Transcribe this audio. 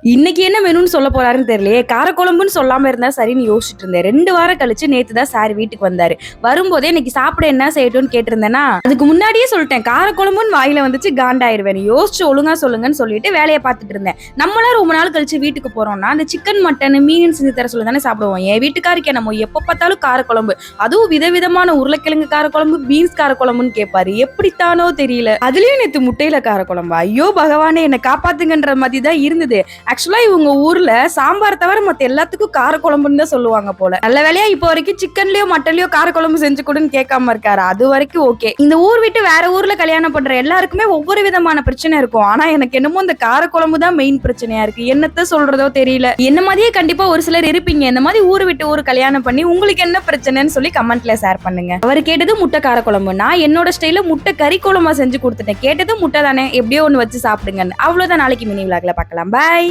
இன்னைக்கு என்ன மெனுன்னு சொல்ல போறாருன்னு தெரியலையே. காரக்குழம்புன்னு சொல்லாம இருந்தா சரின்னு யோசிச்சுட்டு இருந்தேன். 2 வாரம் கழிச்சு நேத்து தான் சார் வீட்டுக்கு வந்தாரு. வரும்போதே இன்னைக்கு சாப்பிட என்ன செய்யட்டும்னு கேட்டிருந்தேன்னா, அதுக்கு முன்னாடியே சொல்லிட்டேன். காரக்குழம்புன்னு வாயில வந்துச்சு காண்டாயிருவேன். யோசிச்சு ஒழுங்கா சொல்லுங்கன்னு சொல்லிட்டு வேலைய பார்த்துட்டு இருந்தேன். நம்மளாம் ரொம்ப நாள் கழிச்சு வீட்டுக்கு போறோம்னா, அந்த சிக்கன், மட்டன், மீன் செஞ்சு தர சொல்லி தானே சாப்பிடுவோம். என் வீட்டுக்காருக்கு நம்ம எப்ப பார்த்தாலும் காரக்குழம்பு. அதுவும் விதவிதமான உருளைக்கிழங்கு காரக்குழம்பு, பீன்ஸ் காரக்குழம்புன்னு கேட்பாரு. எப்படித்தானோ தெரியல. அதுலயும் நேத்து முட்டையில காரக்குழம்பா. ஐயோ பகவானே என்ன காப்பாத்துங்கன்ற மாதிரி தான் இருந்தது. ஆக்சுவலா இவங்க ஊர்ல சாம்பார் தவிர மத்த எல்லாத்துக்கும் காரக்குழம்புன்னு தான் சொல்லுவாங்க போல. நல்ல வேலையா இப்போ வரைக்கும் சிக்கன்லயோ மட்டன்லயோ காரக்குழம்பு செஞ்சு கொடுன்னு கேட்காம இருக்காரு. அது வரைக்கும் ஓகே. இந்த ஊர் விட்டு வேற ஊர்ல கல்யாணம் பண்ற எல்லாருக்குமே ஒவ்வொரு விதமான பிரச்சனை இருக்கும். ஆனா எனக்கு என்னமோ இந்த காரக்குழம்பு தான் மெயின் பிரச்சனையா இருக்கு. என்னத்த சொல்றதோ தெரியல. என்ன மாதிரியே கண்டிப்பா ஒரு சிலர் இருப்பீங்க. இந்த மாதிரி ஊர் விட்டு ஊர் கல்யாணம் பண்ணி உங்களுக்கு என்ன பிரச்சனைன்னு சொல்லி கமெண்ட்ல ஷேர் பண்ணுங்க. அவர் கேட்டது முட்டை காரக்குழம்பு. நான் என்னோட ஸ்டைல முட்டை கறி குழம்பா செஞ்சு கொடுத்துட்டேன். கேட்டது முட்டை தானே, எப்படியோ ஒண்ணு வச்சு சாப்பிடுங்க. அவ்வளவுதான். நாளைக்கு மினி விளாக்ல பார்க்கலாம். பாய்.